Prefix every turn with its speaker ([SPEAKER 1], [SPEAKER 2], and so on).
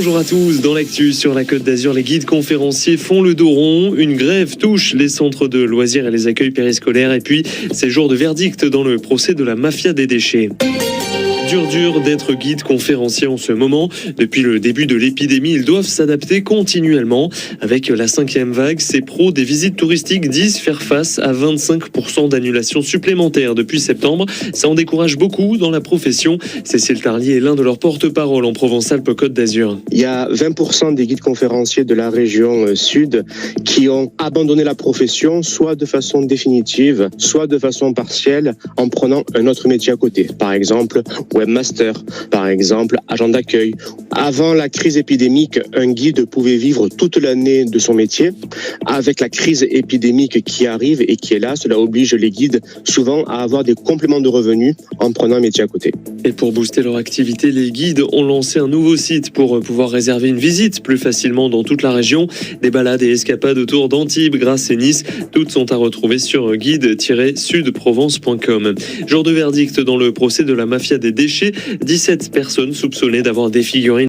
[SPEAKER 1] Bonjour à tous. Dans l'actu sur la Côte d'Azur, les guides conférenciers font le dos rond. Une grève touche les centres de loisirs et les accueils périscolaires. Et puis, c'est jour de verdict dans le procès de la mafia des déchets. Dur d'être guide conférencier en ce moment. Depuis le début de l'épidémie, ils doivent s'adapter continuellement. Avec la 5e vague, ces pros des visites touristiques disent faire face à 25% d'annulations supplémentaires depuis septembre. Ça en décourage beaucoup dans la profession. Cécile Tarlier est l'un de leurs porte-parole en Provence-Alpes-Côte d'Azur.
[SPEAKER 2] Il y a 20% des guides conférenciers de la région sud qui ont abandonné la profession, soit de façon définitive, soit de façon partielle, en prenant un autre métier à côté. Par exemple, webmaster, par exemple, agent d'accueil. Avant la crise épidémique, un guide pouvait vivre toute l'année de son métier. Avec la crise épidémique qui arrive et qui est là, cela oblige les guides souvent à avoir des compléments de revenus en prenant un métier à côté.
[SPEAKER 1] Et pour booster leur activité, les guides ont lancé un nouveau site pour pouvoir réserver une visite plus facilement dans toute la région. Des balades et escapades autour d'Antibes, Grasse et Nice, toutes sont à retrouver sur guide-sudprovence.com. Jour de verdict dans le procès de la mafia des déchets, 17 personnes soupçonnées d'avoir des figurines